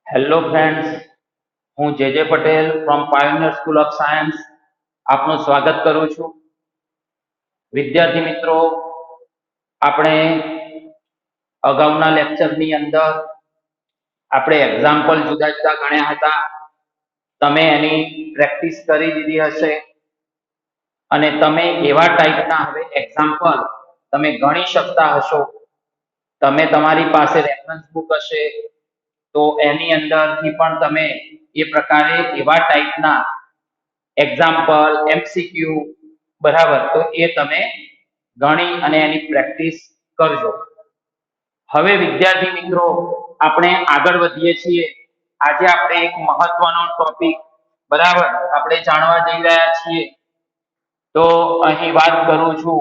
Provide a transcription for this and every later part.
Hello friends, હું જે Patel from pioneer school of science આપનું સ્વાગત કરું છું. વિદ્યાર્થી મિત્રો, આપણે અગાઉના લેક્ચરની અંદર આપણે એક્ઝામ્પલ જુદા જુદા ગણ્યા હતા. તમે એની પ્રેક્ટિસ કરી દીધી હશે અને તમે એવા ટાઈપના હવે એક્ઝામ્પલ તમે ગણી શકતા હશો. તમે તમારી પાસે રેફરન્સ બુક હશે તો એની અંદરથી પણ તમે એ પ્રકારે એવા ટાઈપના એક્ઝામ્પલ એમસીક્યુ બરાબર તો એ તમે ગણી અને એની પ્રેક્ટિસ કરજો. હવે વિદ્યાર્થી મિત્રો, આપણે આગળ વધીએ છીએ. આજે આપણે એક મહત્વનો ટોપિક બરાબર આપણે જાણવા જઈ રહ્યા છીએ. તો અહીં વાત કરું છું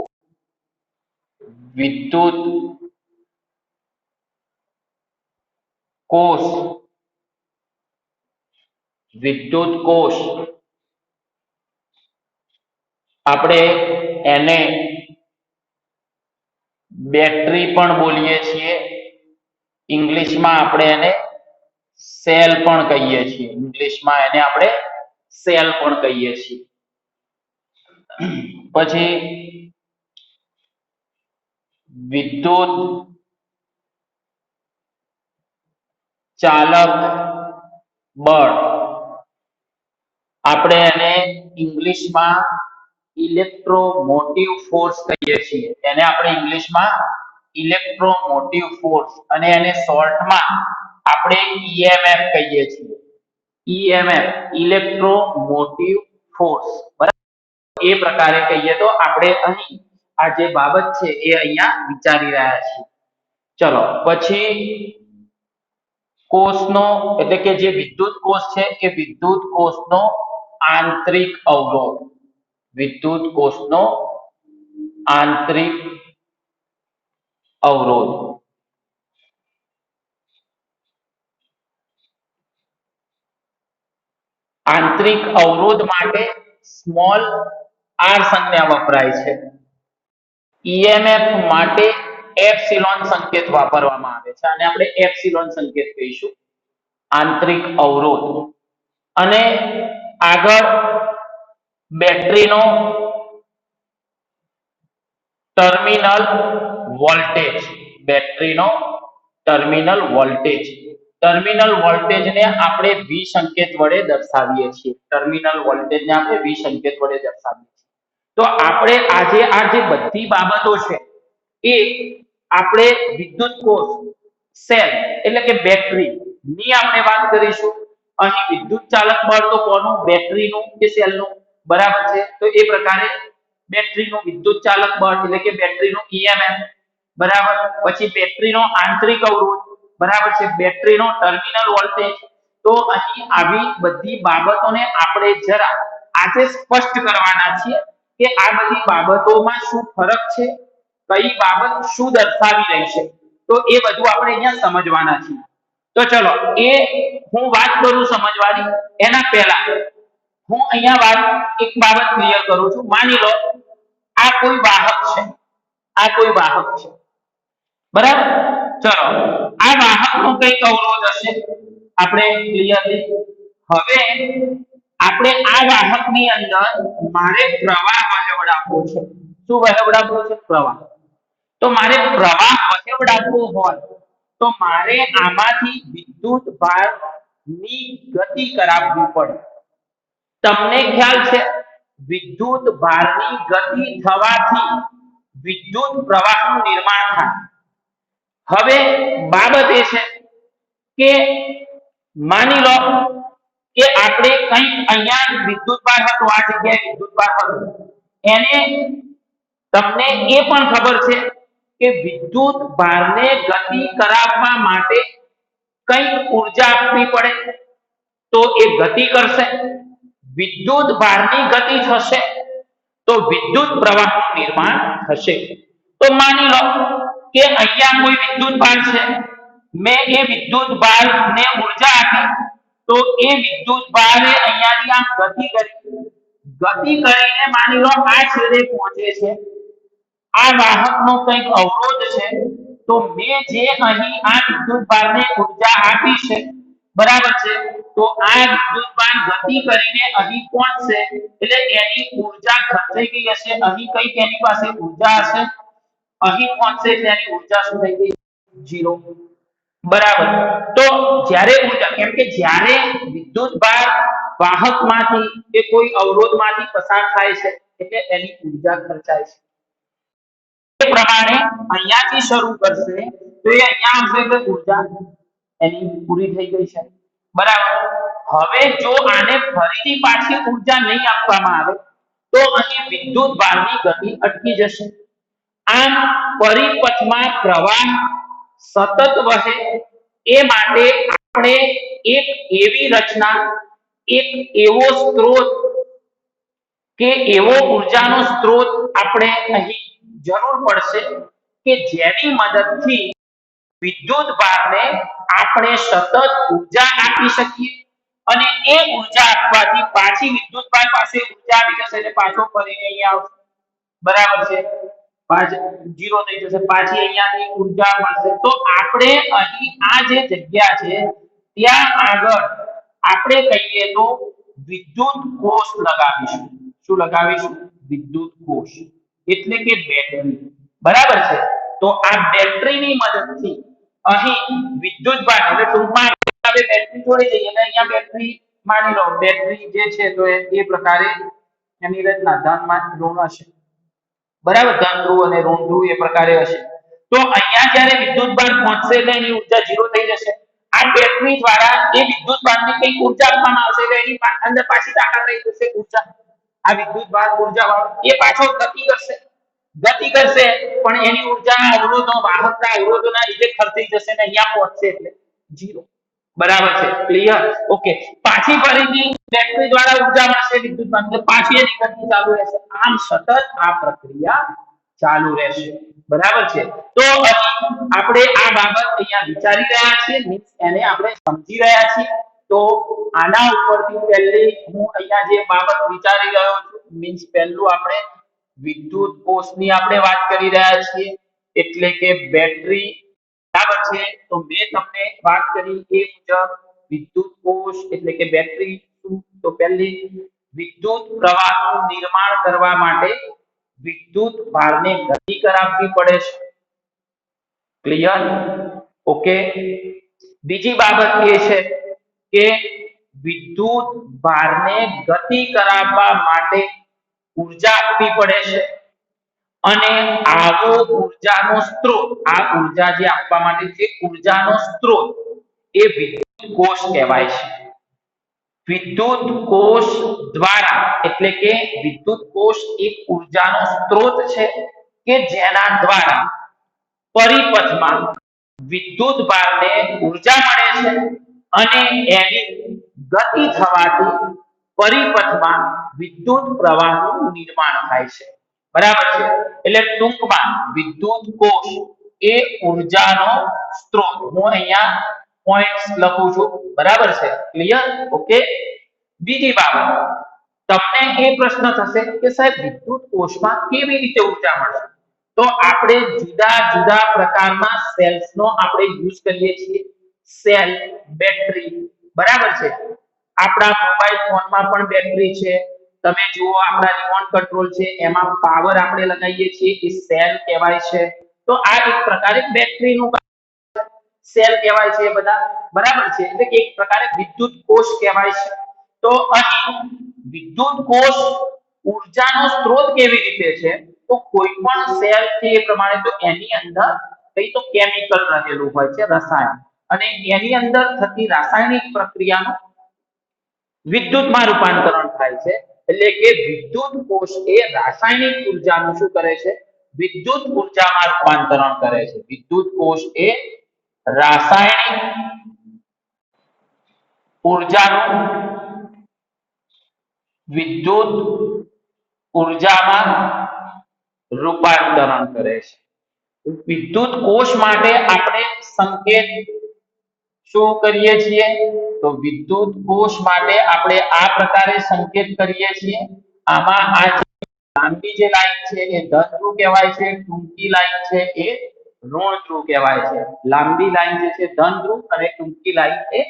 વિદ્યુત કોષ. વિદ્યુત કોષ આપણે એને બેટરી પણ બોલીએ છીએ. ઇંગ્લિશમાં આપણે એને સેલ પણ કહીએ છીએ. ઇંગ્લિશમાં એને આપણે સેલ પણ કહીએ છીએ. પછી વિદ્યુત ચાલક બળ આપણે એને ઇંગ્લિશમાં ઇલેક્ટ્રોમોટિવ ફોર્સ કહીએ છીએ. એને આપણે ઇંગ્લિશમાં ઇલેક્ટ્રોમોટિવ ફોર્સ અને એને શોર્ટમાં આપણે ઈએમએફ કહીએ છીએ. ઈએમએફ ઇલેક્ટ્રોમોટિવ ફોર્સ બરાબર. એ પ્રકારે કહીએ તો આપણે અહીં આ જે બાબત છે એ અહીંયા વિચારી રહ્યા છીએ. ચલો પછી કોષનો એટલે કે જે વિદ્યુત કોષ છે એ વિદ્યુત કોષનો આંતરિક અવરોધ. વિદ્યુત કોષનો આંતરિક અવરોધ. આંતરિક અવરોધ માટે સ્મોલ આર સંજ્ઞા વપરાય છે. ઈએમએફ માટે એપ્સિલોન સંકેત વાપરવામાં આવે છે અને આપણે એપ્સિલોન સંકેત કહીશું. આંતરિક અવરોધ અને આગળ બેટરીનો ટર્મિનલ વોલ્ટેજ. બેટરીનો ટર્મિનલ વોલ્ટેજ. ટર્મિનલ વોલ્ટેજને આપણે V સંકેત વડે દર્શાવીએ છીએ. ટર્મિનલ વોલ્ટેજને આપણે V સંકેત વડે દર્શાવીએ છીએ. તો આપણે આજે આ જે બધી બાબતો છે એ આપણે વિદ્યુત કોષ સેલ એટલે કે બેટરી ની આપણે વાત કરીશું. અહીં વિદ્યુત ચાલક બળ તો કોનું? બેટરીનું કે સેલનું? બરાબર છે. તો એ પ્રકારે બેટરીનું વિદ્યુત ચાલક બળ એટલે કે બેટરીનું ઈએમએફ બરાબર. પછી બેટરીનો આંતરિક અવરોધ બરાબર છે. બેટરીનો ટર્મિનલ વોલ્ટેજ. તો અહીં આવી બધી બાબતોને આપણે જરા આજે સ્પષ્ટ કરવાના છીએ કે આ બધી બાબતોમાં શું ફરક છે, કઈ બાબત શું દર્શાવી રહી છે. તો એ બધું આપણે અહીંયા સમજવાના છીએ. તો ચલો એ હું વાત કરું સમજવાની એના પહેલા હું અહીંયા એક બાબત ક્લિયર કરું છું. માની લો આ કોઈ વાહક છે. આ કોઈ વાહક છે બરાબર. ચલો આ વાહકનો કઈક અવરોધ હશે આપણે ક્લિયરલી. હવે આપણે આ વાહકની અંદર મારે પ્રવાહ વહેવડાવવો છે. શું વહેવડાવવો છે? પ્રવાહ. તો મારે પ્રવાહ વહેવડાવવો હોય તો મારે આમાંથી વિદ્યુત ભારની ગતિ કરાવવી પડે. તમને ખ્યાલ છે વિદ્યુત ભારની ગતિ થવાથી વિદ્યુત પ્રવાહનું નિર્માણ થાય. હવે બાબત એ છે કે માની લો કે આપણે કંઈક અહીંયા વિદ્યુત ભાર હતો, આ જગ્યાએ વિદ્યુત ભાર હતો. એને તમને એ પણ ખબર છે કે વિદ્યુત ભારને ગતિ કરાવવા માટે કંઈક ઉર્જા આપવી પડે તો એ ગતિ કરશે. વિદ્યુત ભારની ગતિ થશે તો વિદ્યુત પ્રવાહનું નિર્માણ થશે. તો માની લો કે અહીંયા કોઈ વિદ્યુત ભાર છે, મેં એ વિદ્યુત ભારને ઉર્જા આપી તો એ વિદ્યુત ભારે અહીંયાથી આમ ગતિ કરીને માની લો આ છેડે પહોંચે છે. આ વાહકનો કંઈક અવરોધ છે તો મેં જે અહીં આ વિદ્યુત ભારને ઉર્જા આપી છે બરાબર છે. તો આ વિદ્યુતભાર ગતિ કરીને અહીં પહોંચશે એટલે એની ઊર્જા ખર્ચાઈ ગઈ હશે. અહીં કઈ એની પાસે ઊર્જા હશે, અહીં પહોંચશે એટલે એની ઊર્જા શું થઈ ગઈ? 0. બરાબર. તો જ્યારે ઊર્જા, કેમ કે જ્યારે વિદ્યુતભાર વાહકમાંથી કે કોઈ અવરોધમાંથી પસાર થાય છે એટલે એની ઊર્જા ખર્ચાય છે. એ પ્રમાણે અહીંયાથી શરૂ કરશે તો એ અહીંયા આવશે એટલે ઊર્જા એની પૂરી થઈ ગઈ છે. બરાબર. હવે જો આને ફરીથી પાછી ઊર્જા નહીં આપવામાં આવે તો અહીં વિદ્યુતભારની ગતિ અટકી જશે. આમ પરિપથમાં પ્રવાહ સતત વહે એ માટે આપણે એક એવી રચના, એક એવો સ્ત્રોત કે એવો ઊર્જાનો સ્ત્રોત આપણે અહીં જરૂર પડશે કે જેની મદદથી વિદ્યુતભારને આપણે સતત ઊર્જા આપી શકીએ અને એ ઊર્જા આપવાથી પાછી વિદ્યુતભાર પાસે ઊર્જા આવી જશે એટલે પાછો ફરીને અહીંયા આવશે. બરાબર છે. પાછો 0 થઈ જશે, પાછી અહીંયાથી ઊર્જા મળશે. તો આપણે અહીં આ જે જગ્યા છે ત્યાં આગળ આપણે કહીએ તો વિદ્યુત કોષ લગાવીશું. શું લગાવીશું? વિદ્યુત કોષ એટલે કે બેટરી. બરાબર છે. તો આ બેટરીની મદદથી અહીં વિદ્યુતભાર એટલે ટૂંકમાં આપણે બેટરી જોડી દઈએ એટલે અહીંયા બેટરી માની લો, બેટરી જે છે તો એ પ્રકારે એની રચના ધનમાં ઋણ હશે. બરાબર. ધન ધ્રુવ અને ઋણ ધ્રુવ એ પ્રકારે હશે. તો અહીંયા જ્યારે વિદ્યુતભાર પહોંચશે એટલે એની ઊર્જા 0 થઈ જશે. આ બેટરી દ્વારા એ વિદ્યુતભારને કઈ ઊર્જા આપવામાં આવશે એટલે એની અંદર પાછી દાખલ થઈ જશે ઊર્જા. આ વિદ્યુતભાર ઊર્જા વાળો એ પાછો ગતિ કરશે પણ એની ઊર્જા અવરોધો, વાહકતા અવરોધોના લીધે ખર્ચાઈ જશે ને અહીંયા પહોંચશે એટલે 0. બરાબર છે. ક્લિયર? ઓકે. પાછી ફરીથી બેટરી દ્વારા ઊર્જા મળશે વિદ્યુતભાર, પાછી એની ગતિ ચાલુ રહેશે. આમ સતત આ પ્રક્રિયા ચાલુ રહેશે. બરાબર છે. તો આપણે આ બાબત અહીંયા વિચારી રહ્યા છીએ, મીન્સ એને આપણે સમજી રહ્યા છીએ. તો આના ઉપરથી પહેલી હું અહીંયા જે બાબત વિચારી રહ્યો છું, મીન્સ પહેલું આપણે વિદ્યુત કોષની આપણે વાત કરી રહ્યા છીએ એટલે કે બેટરી. બરાબર છે. તો મેં તમને વાત કરી એ મુજબ વિદ્યુત કોષ એટલે કે બેટરી શું? તો પહેલી વિદ્યુત પ્રવાહનું નિર્માણ કરવા માટે વિદ્યુત ભારને ગતિ કરાવવી પડે છે. ક્લિયર? ઓકે. બીજી બાબત એ છે કે વિદ્યુત ભારને ગતિ કરાવવા માટે ઊર્જા આપવી પડે છે અને આવો ઊર્જાનો સ્ત્રોત, આ ઊર્જા જે આપવા માટે જે ઊર્જાનો સ્ત્રોત એ વિદ્યુત કોષ કહેવાય છે. વિદ્યુત કોષ દ્વારા એટલે કે વિદ્યુત કોષ એક ઊર્જાનો સ્ત્રોત છે કે જેના દ્વારા પરિપથમાં વિદ્યુતભારને ઊર્જા મળે છે અને એની ગતિ થવાથી પરિપથમાં વિદ્યુત પ્રવાહનું નિર્માણ થાય છે. બરાબર છે. એટલે ટૂંકમાં વિદ્યુત કોષ એ ઊર્જાનો સ્ત્રોત. હું અહીંયા પોઈન્ટ્સ લખું છું. બરાબર છે. ક્લિયર? ઓકે. બીજી બાબત, તમને એ પ્રશ્ન થશે કે સાહેબ વિદ્યુત કોષમાં કેવી રીતે ઊર્જા મળશે? તો આપણે જુદા જુદા પ્રકારના સેલ્સનો આપણે યુઝ કરીએ છીએ. Cell, battery. બરાબર છે. આપણા મોબાઈલ ફોનમાં પણ બેટરી છે. તમે જુઓ આપણા રિમોટ કંટ્રોલ છે એમાં પાવર આપણે લગાવીએ છીએ એ સેલ કહેવાય છે. તો આ એક પ્રકારે બેટરીનું સેલ કહેવાય છે બધા. બરાબર છે. એટલે કે એક પ્રકારે વિદ્યુત કોષ કહેવાય છે. તો અહીં વિદ્યુત કોષ ઊર્જાનો સ્ત્રોત કેવી રીતે છે? તો કોઈ પણ સેલ છે એ પ્રમાણે તો એની અંદર કઈ તો કેમિકલ રહેલું હોય છે, રસાયણ, અને એની અંદર થતી રાસાયણિક પ્રક્રિયાનું વિદ્યુતમાં રૂપાંતરણ થાય છે. એટલે કે વિદ્યુત કોષ એ રાસાયણિક ઊર્જાનું શું કરે છે? વિદ્યુત ઊર્જામાં રૂપાંતરણ કરે છે. વિદ્યુત કોષ એ રાસાયણિક ઊર્જાનું વિદ્યુત ઊર્જામાં રૂપાંતરણ કરે છે. વિદ્યુત કોષ માટે આપણે સંકેત શું કરીએ છીએ? તો વિદ્યુત કોષ માટે આપણે આ પ્રકારે સંકેત કરીએ છીએ. આમાં આ લાંબી જે લાઈન છે એ ધન ધ્રુવ કહેવાય છે, ટૂંકી લાઈન છે એ ઋણ ધ્રુવ કહેવાય છે. લાંબી લાઈન જે છે ધન ધ્રુવ અને ટૂંકી લાઈન એ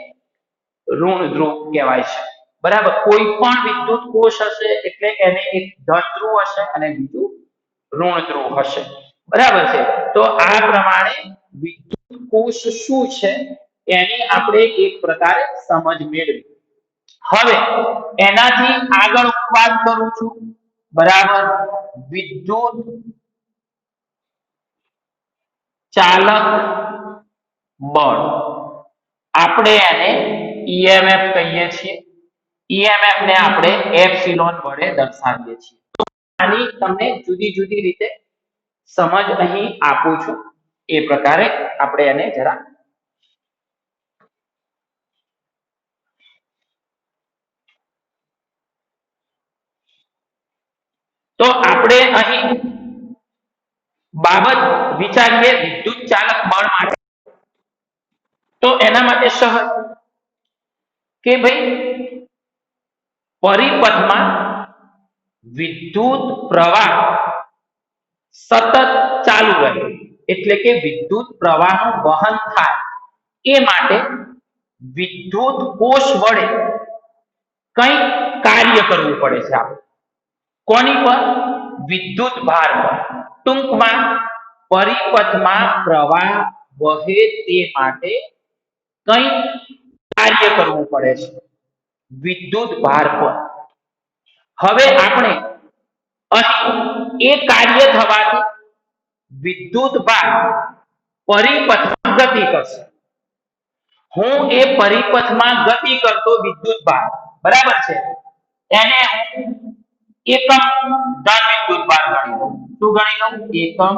ઋણ ધ્રુવ કહેવાય છે બરાબર કોઈ પણ વિદ્યુત કોષ હશે એટલે એને એક ધન ધ્રુવ હશે અને બીજું ઋણ ધ્રુવ હશે બરાબર છે તો આ પ્રમાણે વિદ્યુત કોષ શું છે એની આપણે એક પ્રકારે સમજ મેળવી હવે એનાથી આગળ હું વાત કરું છું બરાબર વિદ્યુત ચાલક બળ આપણે એને ઈએમએફ કહીએ છીએ ઈએમએફ ને આપણે એપ્સિલોન વડે દર્શાવીએ છીએ તો આની તમને જુદી જુદી રીતે સમજ અહીં આપું છું એ પ્રકારે આપણે એને જરા તો આપણે અહીં બાબત વિચારીએ વિદ્યુત ચાલક બળ માટે તો એના માટે સહજ કે ભાઈ પરિપથમાં વિદ્યુત પ્રવાહ સતત ચાલુ રહે એટલે કે વિદ્યુત પ્રવાહનું વહન થાય એ માટે વિદ્યુત કોષ વડે કંઈક કાર્ય કરવું પડે છે આપણે કોની પર વિદ્યુત ભાર પર ટૂંકમાં પરિપથમાં પ્રવાહ વહે તે માટે કંઈક કાર્ય કરવું પડે છે વિદ્યુત ભાર પર હવે આપણે અહીં એ કાર્ય થવાથી વિદ્યુત ભાર પરિપથમાં ગતિ કરશે હું એ પરિપથમાં ગતિ કરતો વિદ્યુત ભાર બરાબર છે એને હું એકમ ધન વિદ્યુત ભાર ગણી લઉં શું ગણી લઉં એકમ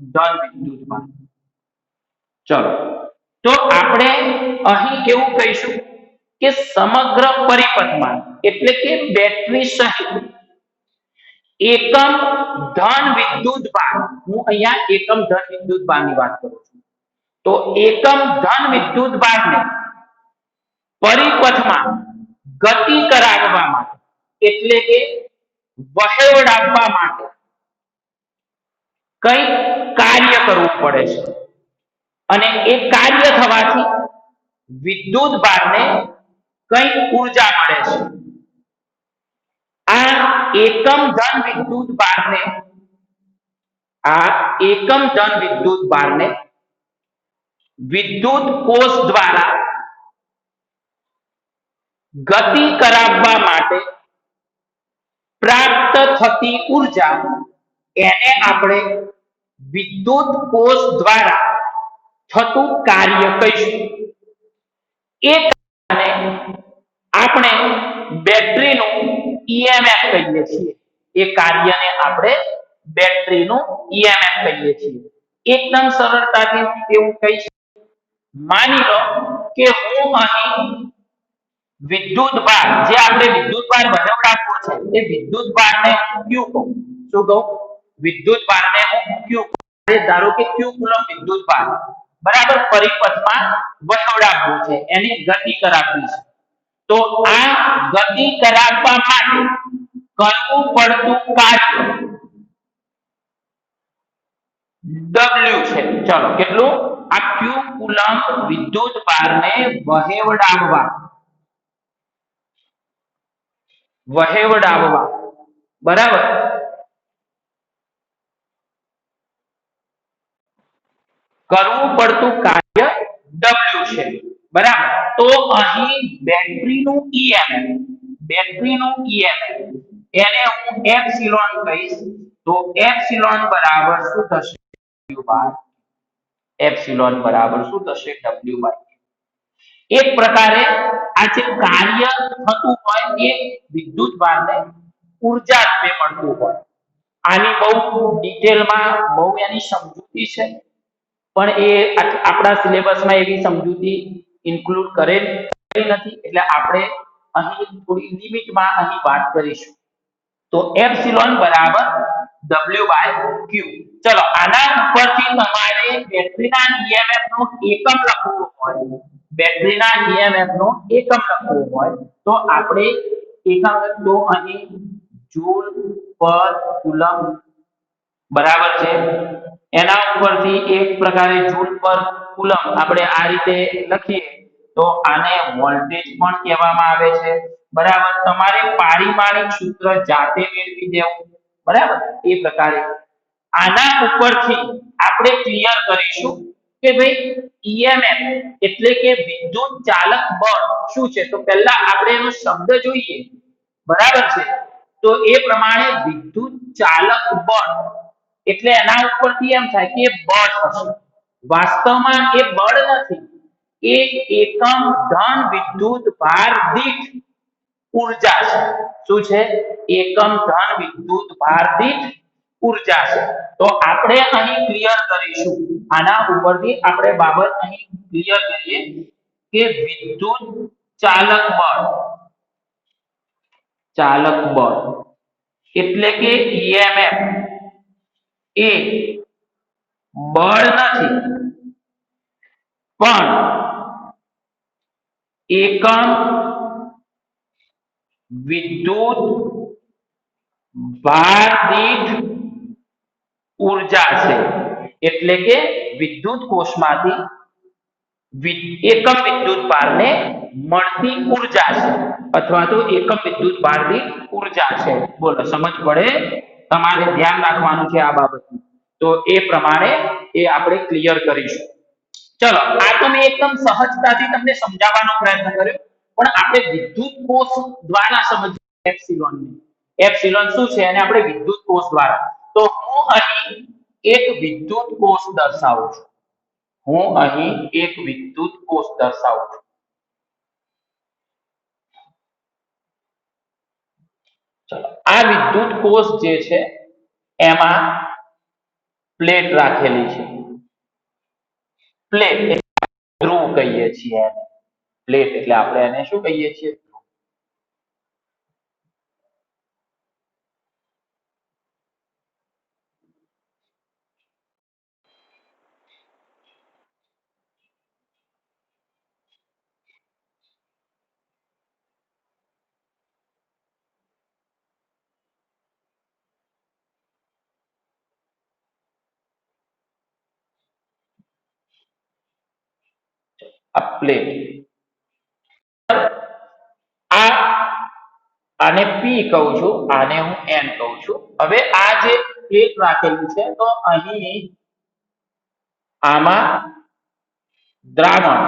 ધન વિદ્યુત ભાર ચલો તો આપણે અહીં કેવું કહીશું કે સમગ્ર પરિપથમાં એટલે કે બેટરી સહિત એકમ ધન વિદ્યુત ભાર હું અહીંયા એકમ ધન વિદ્યુત ભારની વાત કરું છું તો એકમ ધન વિદ્યુત ભારને પરિપથમાં ગતિ કરાવવા માટે એટલે કે વહેવડાવવા માટે કંઈક કાર્ય કરવું પડે છે અને એ કાર્ય થવાથી વિદ્યુત ભારને કંઈક ઉર્જા મળે છે આ એકમ ધન વિદ્યુત ભારને વિદ્યુત કોષ દ્વારા ગતિ કરાવવા માટે પ્રાપ્ત થતી ઉર્જા એને આપણે વિદ્યુત કોષ દ્વારા થતું કાર્ય કહીશું એ કારણે આપણે બેટરીનું ઈએમએફ કહીએ છીએ એ કાર્યને આપણે બેટરીનું ઈએમએફ કહીએ છીએ એકદમ સરળતાથી એવું કહીશ માની લો કે હું અહીં વિદ્યુત ભાર જે આપણે વિદ્યુત ભાર બનાવડાવવો છે એ વિદ્યુત ભારને ક્યુ કહું શું કહું વિદ્યુત ભારને હું ક્યુ ધારો કે ક્યુ કુલમ વિદ્યુત ભાર બરાબર પરિપથમાં વહેવડાવવું છે એની ગતિ કરાવવી છે તો આ ગતિ કરાવવા માટે કરવું પડતું કાર્ય W છે ચલો કેટલું આ ક્યુ કુલમ વિદ્યુત ભારને વહેવડાવવા બરાબર કરવું પડતું કાર્ય W છે બરાબર તો અહીં બેટરીનું ઈએમએફ એને હું એપ્સિલોન કહીશ તો એપ્સિલોન બરાબર શું થશે એપ્સિલોન બરાબર શું થશે W એક પ્રકારે આ જે કાર્ય થતું હોય એ વિદ્યુત ભારને ઉર્જા રૂપે મળતું હોય આની બહુ ડિટેલમાં બહુ એની સમજૂતી છે પણ એ આપણા સિલેબસમાં એવી સમજૂતી ઇન્ક્લુડ કરેલી નથી એટલે આપણે અહીં થોડી લિમિટમાં અહીં વાત કરીશું તો એપ્સિલોન બરાબર W/Q ચલો આના ઉપરથી તમારે બેટરીના ઈએમએફ નો એકમ લખવું હોય બેટરીના ઈએમએફ નો એકમ લખવું હોય તો આપણે એકમ તો અહીં જૂલ પર કુલમ બરાબર છે એના ઉપરથી એક પ્રકારે જૂલ પર કુલમ આપણે આ રીતે લખીએ તો આને વોલ્ટેજ પણ કહેવામાં આવે છે, બરાબર. તમારે પારિમાણિક સૂત્ર જાતે મેળવી દેવું, બરાબર. એ પ્રકારે આના ઉપરથી આપણે ક્લિયર કરીશું કે ભાઈ ઈએમએફ એટલે કે વિદ્યુત ચાલક બળ શું છે. તો પહેલા આપણે એનો શબ્દ જોઈએ, બરાબર છે. તો એ પ્રમાણે વિદ્યુત ચાલક બળ એટલે એના ઉપરથી એમ થાય કે બળ હશે. વાસ્તવમાં એ બળ નથી, એ એકમ ધન વિદ્યુત ભાર દીઠ ઊર્જા છે. શું છે? એકમ ધન વિદ્યુત ભાર દીઠ ઊર્જા છે. તો આપણે અહીં ક્લિયર કરીશું, આના ઉપરથી આપણે બાબત અહીં ક્લિયર કરીએ કે વિદ્યુત ચાલક બળ એટલે કે ઈએમએફ એ બળ નથી, પણ એકમ વિદ્યુત ભાર દીઠ ઊર્જા છે. એટલે કે વિદ્યુત કોષમાંથી એકમ વિદ્યુત ભારને મળતી ઊર્જા છે, અથવા તો એકમ વિદ્યુત ભાર દીઠ ઊર્જા છે. બોલો, સમજ પડે? તમારે ધ્યાન રાખવાનું છે આ બાબતનું. તો એ પ્રમાણે એ આપણે ક્લિયર કરીશું. ચલો, આ તો મેં એકદમ સહજતાથી તમને સમજાવવાનો પ્રયત્ન કર્યો, પણ આપણે વિદ્યુત કોષ દ્વારા સમજીએ એપ્સિલોન ને. એપ્સિલોન શું છે અને આપણે વિદ્યુત કોષ દ્વારા. તો હું અહીં એક વિદ્યુત કોષ દર્શાવું છું. ચલો, આ વિદ્યુત કોષ જે છે એમાં પ્લેટ રાખેલી છે. પ્લેટ ધ્રુવ કહીએ છીએ એને. પ્લેટ એટલે આપણે એને શું કહીએ છીએ? આ પ્લેટ, આ આને P કહું છું, આને હું N કહું છું. હવે આ જે પ્લેટ રાખેલું છે, તો અહીં આમાં દ્રાવણ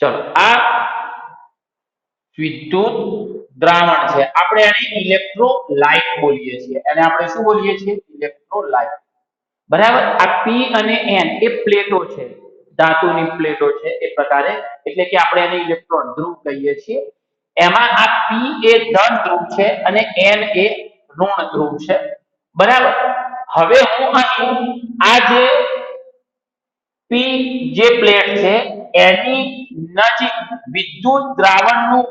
ચલો, આ વિદ્યુત દ્રાવણ છે. આપણે એને ઇલેક્ટ્રોલાઇટ બોલીએ છીએ. એને આપણે શું બોલીએ છીએ? ઇલેક્ટ્રોલાઇટ. બરાબર. આ P અને N એ પ્લેટો છે, ધાતુની પ્લેટો છે એ પ્રકારે. એટલે કે આપણે એને ઇલેક્ટ્રોન ધ્રુવ કહીએ છીએ. એમાં આ P એ ધન ધ્રુવ છે અને N એ ઋણ ધ્રુવ છે, બરાબર. હવે હું અહીં આ જે P જે પ્લેટ છે એની નજીક વિદ્યુત દ્રાવણનું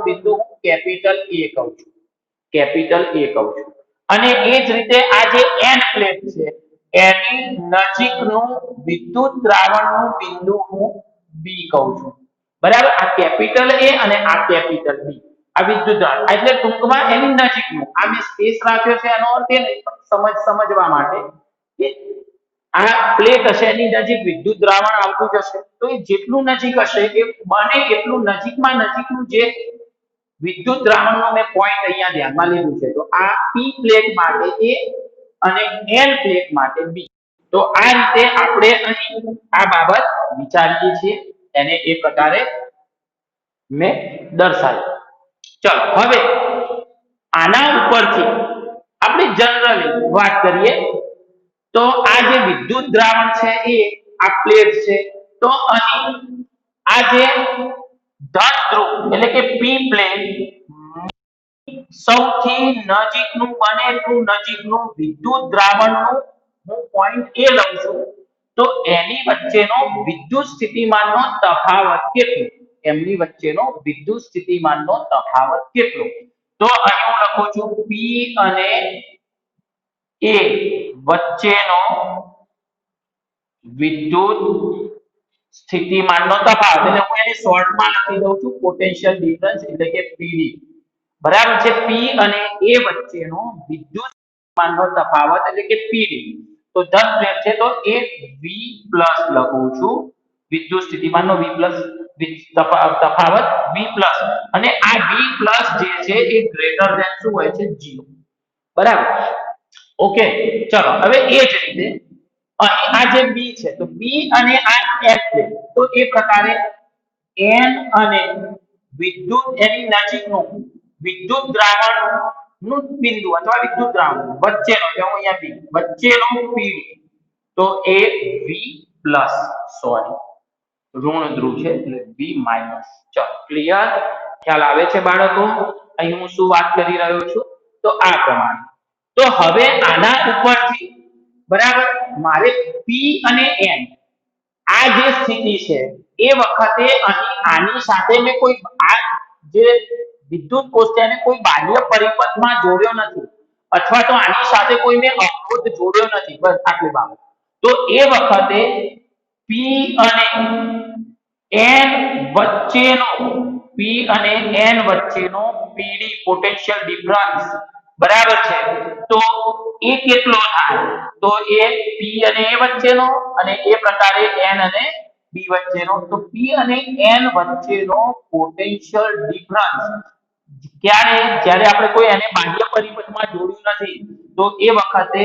બિંદુ હું કેપિટલ A કહું છું. અને એ જ રીતે આ જે N પ્લેટ છે એની નજીકનું વિદ્યુત દ્રાવણનું બિંદુ હું B કહું છું, બરાબર. આ કેપિટલ A અને આ કેપિટલ B, આ વિદ્યુત દ્રાવણ એટલે ટૂંકમાં એની નજીકનું. આ મેં સ્પેસ રાખ્યો છે એનો અર્થ એ નહીં, પણ સમજવા માટે કે આ પ્લેટ હશે એની નજીક વિદ્યુત દ્રાવણ આવતું જશે, તો એ જેટલું નજીક હશે એ બને એટલું નજીકનું જે વિદ્યુત દ્રાવણનો મેં પોઈન્ટ અહીંયા ધ્યાનમાં લીધું છે. તો આ P પ્લેટ માટે A અને N પ્લેટ માટે B. તો આ રીતે આપણે અહીં આ બાબત વિચારીએ છીએ, એને એ પ્રકારે મેં દર્શાવ્યું. ચલો, હવે આના ઉપરથી આપણે જનરલી વાત કરીએ તો આ જે વિદ્યુત દ્રાવણ છે એ આ પ્લેટ છે. તો અહીં આ જે ધન ધ્રુવ એટલે કે P પ્લેટ સૌથી નજીકનું બને એટલું નજીકનું વિદ્યુત દ્રાવણનું હું પોઈન્ટ એ લઉં છું તો એની વચ્ચેનો વિદ્યુત સ્થિતિમાનનો તફાવત કેટલો, એમની વચ્ચેનો વિદ્યુત સ્થિતિમાનનો તફાવત કેટલો. તો અહીં હું લખું છું P અને A વચ્ચેનો વિદ્યુત સ્થિતિમાનનો તફાવત, એટલે હું એને શોર્ટમાં લખી દઉં છું પોટેન્શિયલ ડિફરન્સ એટલે કે PD. બરાબર છે. P અને A વચ્ચેનો વિદ્યુત સ્થિતિમાનનો તફાવત એટલે કે PD. તો 10 પ્લેટ છે તો એ V+ લખું છું, વિદ્યુત સ્થિતિમાનનો તફાવત V+, અને આ V+ જે છે એ ગ્રેટર ધેન શું હોય છે 0. બરાબર. ઓકે, ચલો હવે એ જ રીતે અહીં આ જે B છે તો B અને આ F છે તો એ પ્રકારે N અને વિદ્યુત એની નજીકનું વિદ્યુત દ્રાવણ નું બિંદુ અથવા વિદ્યુત દ્રાવણ વચ્ચેનો, જો અહીંયા B વચ્ચેનો PD તો એ V+, સોરી ઋણ ધ્રુવ છે એટલે V-. ચલો ક્લિયર, ખ્યાલ આવે છે બાળકો અહીં હું શું વાત કરી રહ્યો છું? તો આ પ્રમાણે તો હવે આના ઉપરથી બરાબર મારે P અને N આ જે સ્થિતિ છે એ વખતે અહીં આની સાથે મેં કોઈ આ જે વિદ્યુત કોષ છે એને કોઈ બાહ્ય પરિપથમાં જોડ્યો નથી અથવા તો આની સાથે કોઈ મેં અવરોધ જોડ્યો નથી, બસ આટલી બાબત. તો એ વખતે P અને N વચ્ચેનો PD પોટેન્શિયલ ડિફરન્સ બરાબર છે તો એ કેટલો થાય? તો એ P અને A વચ્ચેનો અને એ પ્રકારે N અને B વચ્ચેનો. તો P અને N વચ્ચેનો પોટેન્શિયલ ડિફરન્સ જ્યારે આપણે કોઈ એને બાહ્ય પરિપથમાં જોડ્યું નથી તો એ વખતે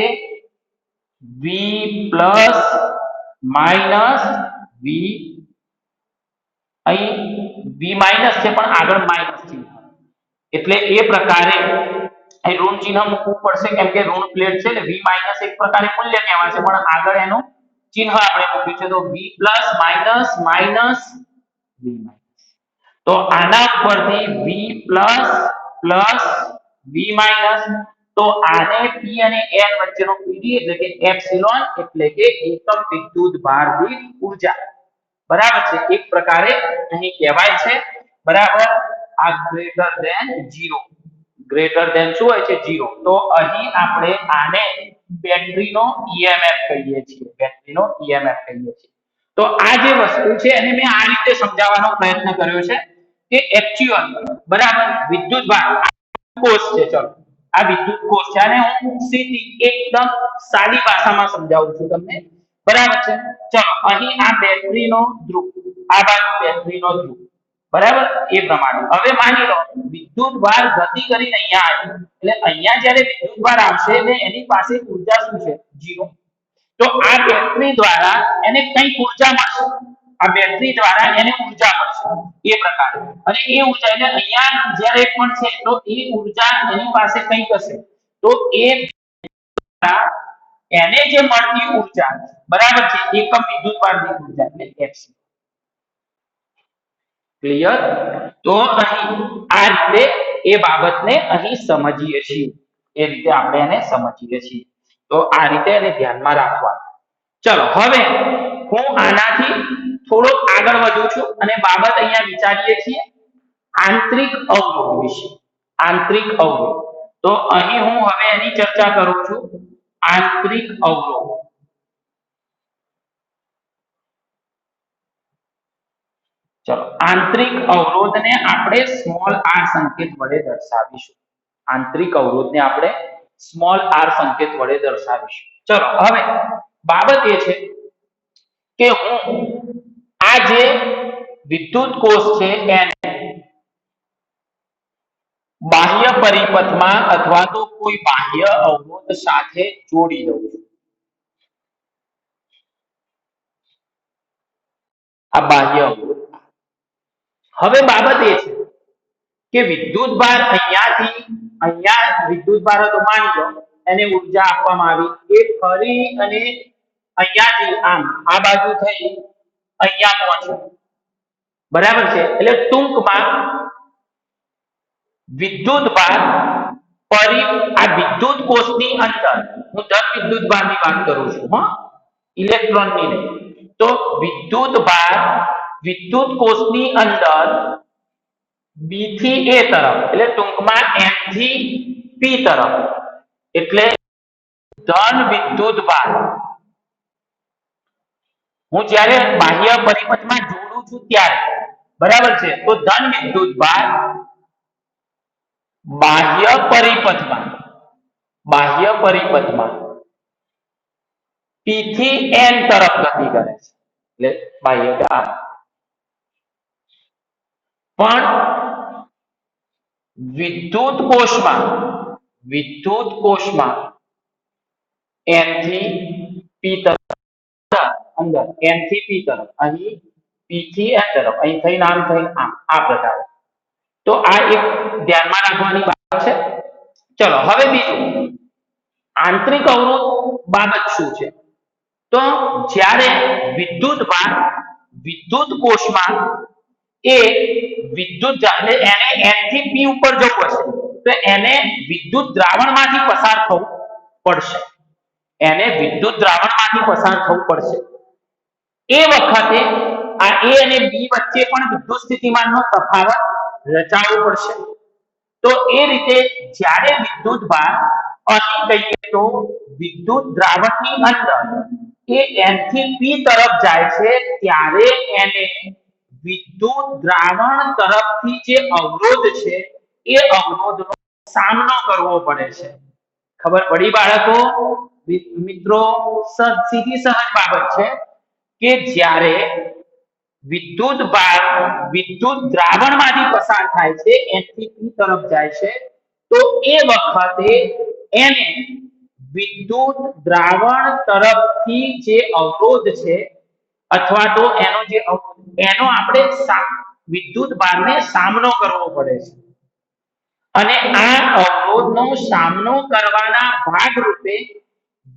V+- V, અહીં V- છે પણ આગળ માઈનસ ચિહ્ન એટલે એ પ્રકારે અહીં ઋણ ચિહ્ન મૂકવું પડશે કેમ કે ઋણ પ્લેટ છે એટલે V- એક પ્રકારે મૂલ્ય કહેવાશે પણ આગળ એનું ચિહ્ન આપણે મૂક્યું છે તો V+- V-. તો આના પરથી V++ V- તો આને P અને N વચ્ચેનો PD એટલે કે એપ્સિલોન એટલે કે એકમ વિદ્યુત ભાર દીઠ ઊર્જા બરાબર છે એક પ્રકારે અહીં કહેવાય છે. બરાબર, આ ગ્રેટર ધેન શું હોય છે 0. તો અહીં આપણે આને બેટરીનો EMF કહીએ છીએ, તો આ જે વસ્તુ છે એને મેં આ રીતે સમજાવવાનો પ્રયત્ન કર્યો છે કે એક્ચ્યુઅલ બરાબર વિદ્યુત ભાર કોષ છે. ચલો આ વિદ્યુત કોષ છે અને હું સીધી એકદમ સાદી ભાષામાં સમજાવું છું તમને, બરાબર છે. ચલો અહીં આ બેટરીનો ધ્રુવ, આ બાજુ બેટરીનો ધ્રુવ, બરાબર. એ પ્રમાણે હવે માની લો વિદ્યુત ભાર ગતિ કરીને અહીંયા આવ્યો એટલે અહીંયા જ્યારે વિદ્યુત ભાર આવશે એટલે એની પાસે ઊર્જા શું છે 0. તો આ બેટરી દ્વારા એને કંઈક ઊર્જા મળશે, આ બેટરી દ્વારા એને ઊર્જા મળશે એ પ્રકારે, અને એ ઊર્જા એટલે અહીંયા જ્યારે પણ છે તો એ ઊર્જા એની પાસે કંઈક હશે તો એ એને જે મળતી ઊર્જા બરાબર છે એકમ વિદ્યુત ભાર દીઠ ઊર્જા એટલે F. ક્લિયર? તો અહીં આ રીતે એ બાબતને અહીં સમજીએ છીએ, એ રીતે આપણે એને સમજીએ છીએ. તો આ રીતે એને ધ્યાનમાં રાખવાનું. ચલો હવે હું આનાથી થોડો આગળ વધું છું અને બાબત અહીંયા વિચારીએ છીએ આંતરિક અવરોધ વિશે. આંતરિક અવરોધ, તો અહીં હું હવે એની ચર્ચા કરું છું. આંતરિક અવરોધ, ચલો આંતરિક અવરોધને આપણે સ્મોલ r સંકેત વડે દર્શાવીશું. આંતરિક અવરોધને આપણે સ્મોલ r સંકેત વડે દર્શાવીશું. ચલો હવે બાબત એ છે કે હું આ જે વિદ્યુત કોષ છે એને બાહ્ય પરિપથમાં અથવા તો કોઈ બાહ્ય અવરોધ સાથે જોડી દઉં છું. આ બાહ્ય અવરોધ. હવે બાબત એ છે કે વિદ્યુત ભાર અહીંયાથી અહીંયા વિદ્યુત ભાર તો માની લો એને ઊર્જા આપવામાં આવી એ ફરી અને અહીંયાથી આમ આ બાજુ થઈ અહીંયા પહોંચ્યો, બરાબર છે. એટલે ટૂંકમાં વિદ્યુત ભાર આ વિદ્યુત કોષની અંદર હું ધન વિદ્યુત ભારની વાત કરું છું, હા, ઇલેક્ટ્રોનની નહીં. તો વિદ્યુત કોષની અંદર બી થી એ તરફ એટલે ટૂંકમાં એન થી પી તરફ એટલે ધન વિદ્યુત ભાર હું જ્યારે બાહ્ય પરિપથમાં જોડું છું ત્યારે, બરાબર છે, તો ધન વિદ્યુત ભાર બાહ્ય પરિપથમાં પી થી એન તરફ ગતિ કરે છે એટલે બાહ્ય ભાર. પણ વિદ્યુત કોષમાં એન થી પી તરફ અંદર એન થી પી તરફ અહીં પી થી એન તરફ અહીં થઈને આમ થઈને આ પ્રકારે. તો આ એક ધ્યાનમાં રાખવાની બાબત છે. ચલો હવે બીજું આંતરિક અવરોધ બાબત શું છે? તો જ્યારે વિદ્યુત કોષમાં એ વિદ્યુત એને એન થી પી ઉપર જવું હશે તો એને વિદ્યુત દ્રાવણમાંથી પસાર થવું પડશે. એ વખતે આ એ અને બી વચ્ચે પણ વિદ્યુત સ્થિતિમાનનો તફાવત રચાવવો પડશે. તો એ રીતે જ્યારે વિદ્યુત ભાર અહીં કહીએ તો વિદ્યુત દ્રાવણની અંદર એ એન થી પી તરફ જાય છે ત્યારે એને વિદ્યુત દ્રાવણ તરફથી જે અવરોધ છે એ અવરોધનો સામનો કરવો પડે છે. ખબર પડી બાળકો? મિત્રો, સીધી સહજ બાબત છે કે જ્યારે વિદ્યુત દ્રાવણમાંથી પસાર થાય છે એન થી પી તરફ જાય છે તો એ વખતે એને વિદ્યુત દ્રાવણ તરફથી જે અવરોધ છે અથવા તો એનો આપણે વિદ્યુત ભારને સામનો કરવો પડે છે. અને આ અવરોધનો સામનો કરવાના ભાગરૂપે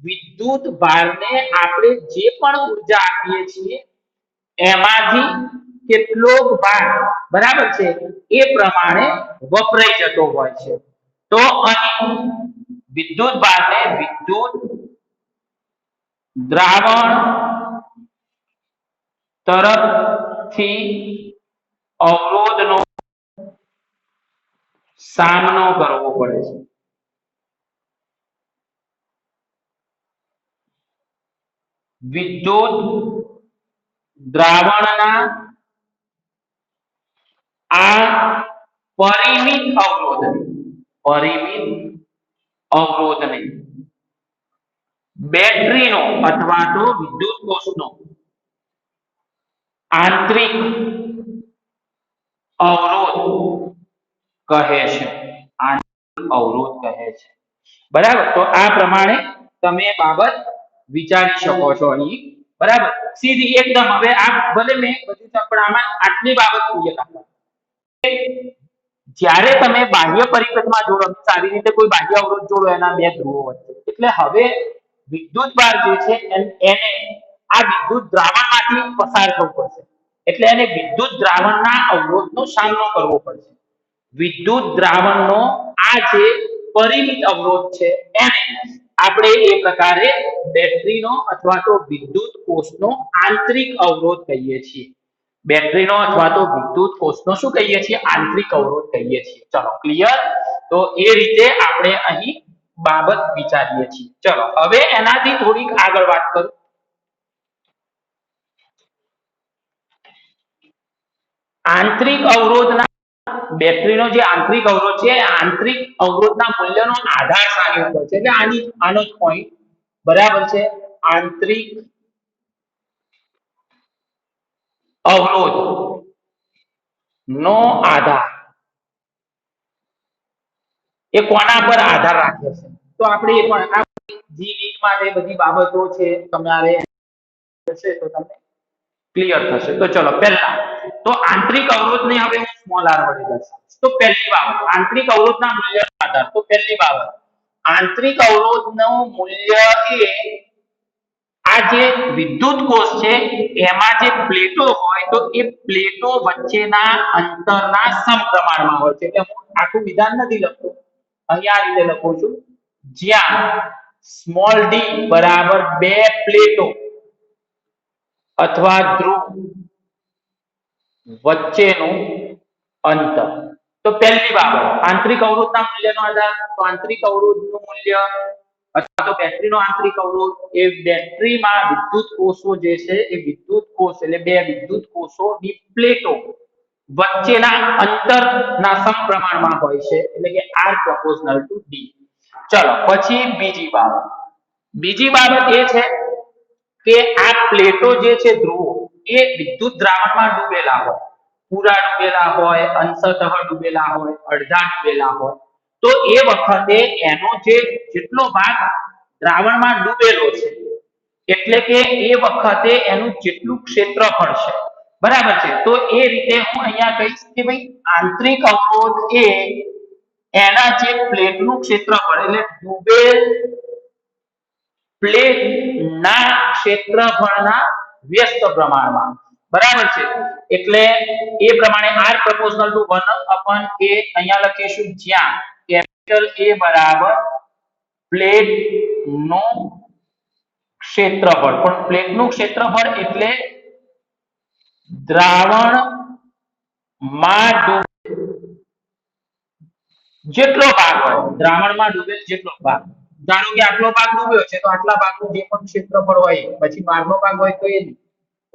વિદ્યુત ભારને આપણે જે પણ ઉર્જા આપીએ છીએ એમાંથી કેટલોક ભાગ, બરાબર છે, એ પ્રમાણે વપરાઈ જતો હોય છે. તો અહીં વિદ્યુત ભારને વિદ્યુત દ્રાવણ તરફથી અવરોધનો સામનો કરવો પડે છે. વિદ્યુત દ્રાવણના આ પરિમિત અવરોધને બેટરીનો અથવા તો વિદ્યુત કોષનો આંતરિક અવરોધ કહે છે. બરાબર? તો આ પ્રમાણે તમે બાબત વિચારી શકો છો અહીં. બરાબર? સીધી એકદમ. હવે આ ભલે મેં બધું પણ આમાં આટલી બાબત ક્લિયર રાખો. જ્યારે તમે બાહ્ય પરિપથમાં જોડો, સારી રીતે કોઈ બાહ્ય અવરોધ જોડો એના બે ધ્રુવો વચ્ચે, એટલે હવે વિદ્યુત ભાર જે છે એને આ વિદ્યુત દ્રાવણમાંથી પસાર થવું પડશે. એટલે એને વિદ્યુત દ્રાવણના અવરોધનો સામનો કરવો પડશે. વિદ્યુત દ્રાવણનો આ જે પરિમિત અવરોધ છે એને આપણે એ પ્રકારે બેટરીનો અથવા તો વિદ્યુત કોષનો આંતરિક અવરોધ કહીએ છીએ. બેટરીનો અથવા તો વિદ્યુત કોષનો શું કહીએ છીએ? આંતરિક અવરોધ કહીએ છીએ. ચલો, ક્લિયર? તો એ રીતે આપણે અહીં બાબત વિચારીએ છીએ. ચલો હવે એનાથી થોડીક આગળ વાત કરું. આંતરિક અવરોધના બેટરીનો જે આંતરિક અવરોધ છે, આંતરિક અવરોધના મૂલ્યનો આધાર શાની ઉપર છે? એટલે આનો જ પોઈન્ટ, બરાબર છે. આંતરિક અવરોધ નો આધાર એ કોના પર આધાર રાખે છે? તો આપણે એ પણ જી નીટ માટે બધી બાબતો છે, તમારે હશે તો તમને ક્લિયર થશે. તો ચલો પહેલા તો આંતરિક અવરોધને હવે હું સ્મોલ r વડે દર્શાવીશ. તો પહેલી બાબત આંતરિક અવરોધના મૂલ્યનો આધાર. તો પહેલી બાબત આંતરિક અવરોધનું મૂલ્ય એ આ જે વિદ્યુત કોષ છે એમાં જે પ્લેટો હોય તો એ પ્લેટો વચ્ચેના અંતરના સમપ્રમાણમાં હોય છે. એટલે હું આખું વિધાન નથી લખતો, અહીંયા આ રીતે લખું છું, જ્યાં સ્મોલ ડી બરાબર બે પ્લેટો અથવા ધ્રુવ વચ્ચેનું અંતર. તો પહેલી બાબત આંતરિક અવરોધના મૂલ્યનો આધાર. તો આંતરિક અવરોધનું મૂલ્ય અથવા તો બેટરીનો આંતરિક અવરોધ એ બેટરીમાં વિદ્યુત કોષો જે છે એ વિદ્યુત કોષ એટલે બે વિદ્યુત કોષોની પ્લેટો વચ્ચેના અંતરના સમપ્રમાણમાં હોય છે, એટલે કે R proportional to D. ચલો પછી બીજી બાબત એ છે કે આ પ્લેટો જે છે ધ્રુવો એ વિદ્યુત દ્રાવણમાં ડૂબેલા હોય, પૂરા ડૂબેલા હોય, અંશતઃ ડૂબેલા હોય, અડધા ડૂબેલા હોય. તો એ વખતે એનો જે જેટલો ભાગ દ્રાવણમાં ડૂબેલો છે એટલે કે એ વખતે એનું જેટલું ક્ષેત્રફળ છે, બરાબર છે. તો એ રીતે હું અહીંયા કહીશ કે ભાઈ આંતરિક અવરોધ એ એના જે પ્લેટનું ક્ષેત્રફળ એટલે ડૂબેલ પ્લેટ ના ક્ષેત્રફળના વ્યસ્ત પ્રમાણમાં, બરાબર છે. એટલે એ પ્રમાણે R proportional to 1/a અહીંયા લખીશું, જ્યાં કેપિટલ A બરાબર પ્લેટ નું ક્ષેત્રફળ, પણ પ્લેટ નું ક્ષેત્રફળ એટલે દ્રાવણ માં જેટલો ભાગ હોય, દ્રાવણમાં ડૂબેલ જેટલો ભાગ, ધારો કે આટલો ભાગ ડૂબ્યો છે તો આટલા ભાગનું જે પણ ક્ષેત્રફળ હોય, પછી બહારનો ભાગ હોય તો એ.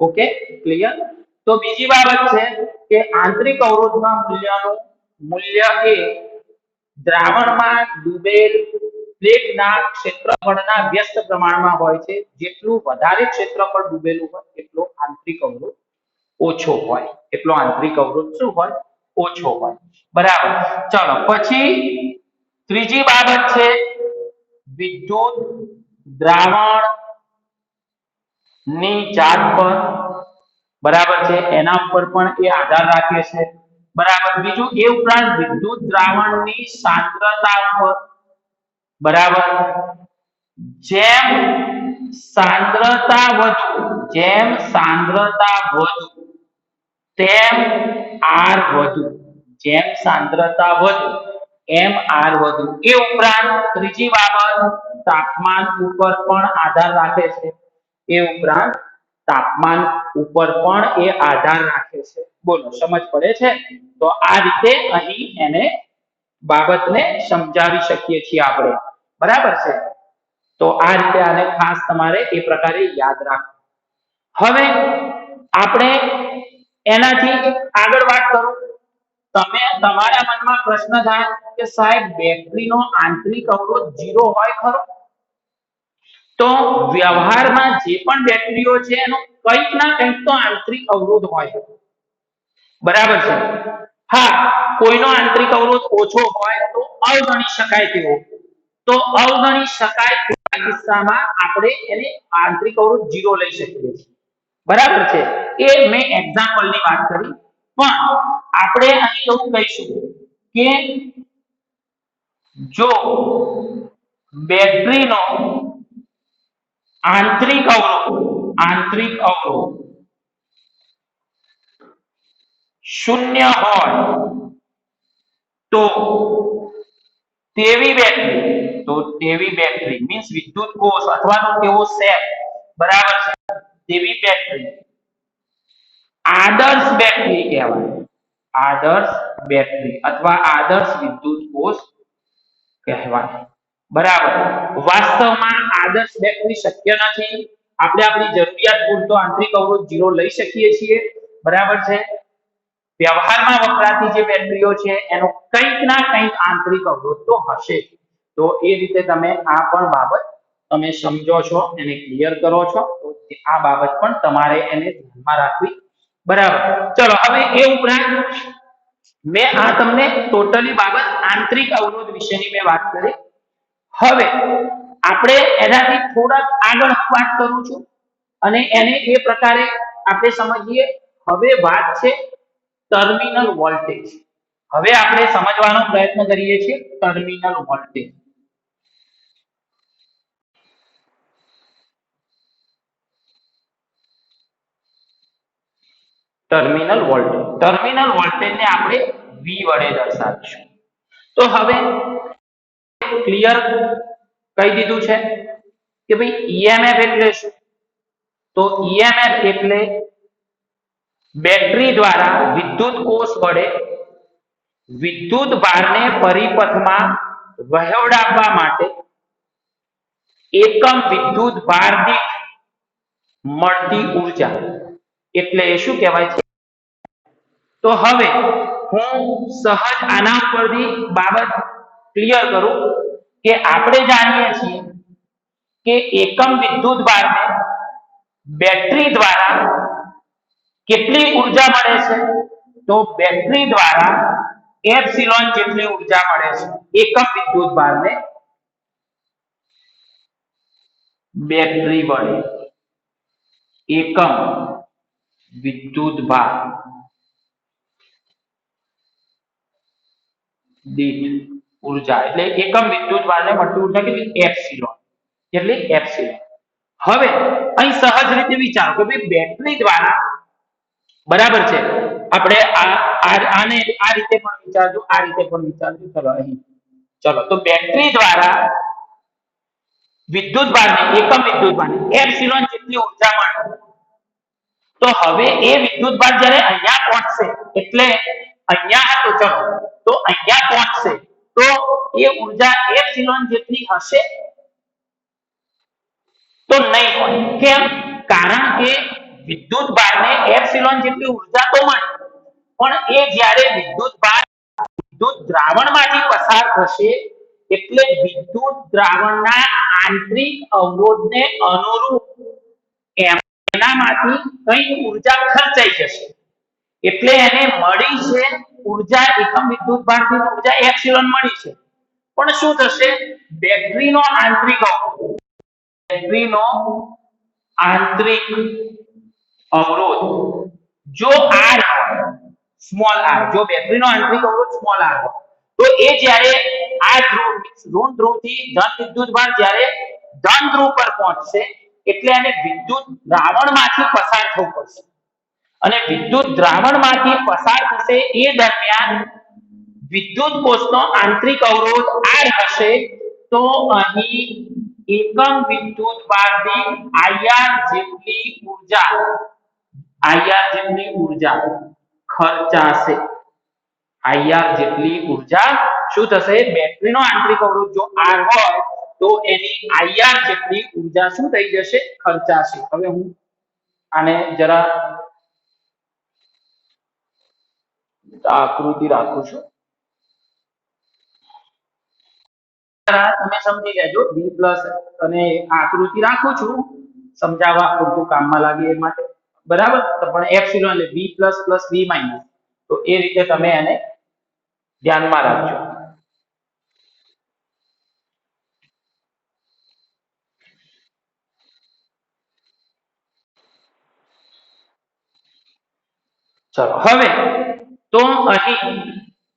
Okay, clear. તો બીજી બાબત છે કે આંતરિક અવરોધના મૂલ્યનું મૂલ્ય એ દ્રાવણમાં ડૂબેલ પ્લેટના ક્ષેત્રફળના વ્યસ્ત પ્રમાણમાં હોય છે. જેટલું વધારે ક્ષેત્રફળ ડૂબેલું હોય એટલો આંતરિક અવરોધ ઓછો હોય, એટલો આંતરિક અવરોધ શું હોય? ઓછો હોય, બરાબર. ચલો પછી ત્રીજી બાબત છે વિદ્યુત દ્રાવણ ની જાત પર, બરાબર છે, એના ઉપર પણ એ આધાર રાખે છે, બરાબર. બીજું એ ઉપરાંત વિદ્યુત દ્રાવણની સાંદ્રતા પર, બરાબર. જેમ સાંદ્રતા વધુ તેમ R વધુ, જેમ સાંદ્રતા વધુ એમ R વધુ. એ ઉપરાંત ત્રીજી બાબત તાપમાન ઉપર પણ આધાર રાખે છે, એ ઉપરાંત તાપમાન ઉપર પણ એ આધાર રાખે છે. બોલો, સમજ પડે છે? તો આ રીતે અહીં એને બાબતને સમજાવી શકીએ છીએ આપણે, બરાબર છે. તો આ રીતે આને ખાસ તમારે એ પ્રકારે યાદ રાખવું. હવે આપણે એનાથી આગળ વાત કરું. તમારા મનમાં પ્રશ્ન થાય કે સાહેબ બેટરીનો આંતરિક અવરોધ 0 હોય ખરો? તો વ્યવહારમાં જે પણ બેટરીઓ છે એનો કંઈક ના કંઈક તો આંતરિક અવરોધ હોય, બરાબર છે. હા, કોઈનો આંતરિક અવરોધ ઓછો હોય તો અવગણી શકાય તેવો, તો અવગણી શકાય તેવા કિસ્સામાં આપણે એને આંતરિક અવરોધ 0 લઈ શકીએ છીએ, બરાબર છે. એ મેં એક્ઝામ્પલ ની વાત કરી, પણ આપણે અહીં એવું કહીશું કે જો બેટરીનો આંતરિક અવરોધ 0 હોય તો તેવી બેટરી મીન્સ વિદ્યુત કોષ અથવા તો તેવો સેલ, બરાબર છે, તેવી બેટરી આદર્શ બેટરી કહેવાય, આદર્શ બેટરી અથવા આદર્શ વિદ્યુત કોષ કહેવાય, બરાબર. વાસ્તવમાં આદર્શ બેટરી શક્ય નથી. આપણે આપણી જરૂરિયાત પૂરતો આંતરિક અવરોધ 0 લઈ શકીએ છીએ, બરાબર છે. વ્યવહારમાં વપરાતી જે બેટરીઓ છે એનો કંઈક ના કંઈક આંતરિક અવરોધ તો હશે. તો એ રીતે તમે આ પણ બાબત તમે સમજો છો, એને ક્લિયર કરો છો, તો આ બાબત પણ તમારે એને ધ્યાનમાં રાખવી, બરાબર. ચલો હવે એ ઉપરાંત મેં આ તમને ટોટલી બાબત આંતરિક અવરોધ વિશેની મેં વાત કરી. હવે આપણે એનાથી થોડાક આગળ વાત કરું છું અને એને એ પ્રકારે આપણે સમજીએ. હવે વાત છે ટર્મિનલ વોલ્ટેજ. હવે આપણે સમજવાનો પ્રયત્ન કરીએ છીએ ટર્મિનલ વોલ્ટેજ. ટર્મિનલ વોલ્ટેજને આપણે V વડે દર્શાવીશું. તો હવે ક્લિયર કહી દીધું છે કે ભાઈ ઈએમએફ એટલે શું? તો ઈએમએફ એટલે બેટરી દ્વારા વિદ્યુત કોષ વડે વિદ્યુત ભારને પરિપથમાં વહેવડાવવા માટે એકમ વિદ્યુત ભાર દીઠ મળતી ઊર્જા એટલે શું કહેવાય છે? તો હવે હું સહજ આના પરથી બાબત ક્લિયર કરું કે આપણે જાણીએ છીએ કે એકમ વિદ્યુત ભારને બેટરી દ્વારા કેટલી ઊર્જા મળે છે? તો બેટરી દ્વારા એપ્સિલોન જેટલી ઊર્જા મળે છે એકમ વિદ્યુત ભારને બેટરી વડે એકમ વિદ્યુત ભાર દીઠ ઊર્જા એટલે એકમ વિદ્યુત ભારને મળતી ઊર્જા કેટલી? એપ્સિલોન. કેટલી? એપ્સિલોન. હવે અહીં સહજ રીતે વિચારો કે ભાઈ બેટરી દ્વારા બરાબર છે આપણે આને આ રીતે પણ વિચારજો, આ રીતે પણ વિચારજો. ચલો અહીં ચલો તો બેટરી દ્વારા વિદ્યુત ભારને એકમ વિદ્યુત ભારને એપ્સિલોન જેટલી ઊર્જા મળે. તો હવે એ વિદ્યુત ભાર જ્યારે અહીંયા પહોંચશે એટલે અહીંયા તો ચલો તો અહીંયા પહોંચશે તો એ ઊર્જા એપ્સિલોન જેટલી હશે? તો નહીં હોય. કેમ? કારણ કે વિદ્યુત ભારને એપ્સિલોન જેટલી ઊર્જા તો મળે પણ એ જ્યારે વિદ્યુત ભાર વિદ્યુત દ્રાવણમાંથી પસાર થશે એટલે વિદ્યુત દ્રાવણના આંતરિક અવરોધને અનુરૂપ એનામાંથી કઈ ઊર્જા ખર્ચાઈ જશે એટલે એને મળી છે ઊર્જા એકમ વિદ્યુત ભારથી ઊર્જા એપ્સિલોન મળી છે. પણ શું થશે? બેટરીનો આંતરિક અવરોધ જો R સ્મોલ r, જો બેટરીનો આંતરિક અવરોધ સ્મોલ r તો એ જ્યારે આ ધ્રુવ ઋણ ધ્રુવથી ધન વિદ્યુત ભાર જ્યારે ધન ધ્રુવ પર પહોંચશે એટલે એને વિદ્યુત દ્રાવણમાંથી પસાર થવું પડશે અને વિદ્યુત દ્રાવણમાંથી પસાર થશે એ દરમિયાન વિદ્યુત કોષનો આંતરિક અવરોધ R હશે તો અહીં એકમ વિદ્યુત ભારથી IR જેટલી ઊર્જા ખર્ચાશે. IR જેટલી ઊર્જા શું થશે? બેટરીનો આંતરિક અવરોધ જો R હોય તો એની IR જેટલી ઊર્જા શું થઈ જશે? ખર્ચાશે. હવે હું આને જરા આકૃતિ રાખું છું, તમે સમજી લેજો. B+ અને આકૃતિ રાખું છું સમજાવવા પૂરતું કામમાં લાગે એ માટે, બરાબર? તો પણ એપ્સિલોન એટલે B+ + B- તો એ રીતે તમે એને ધ્યાનમાં રાખજો. ચલો હવે તો અહીં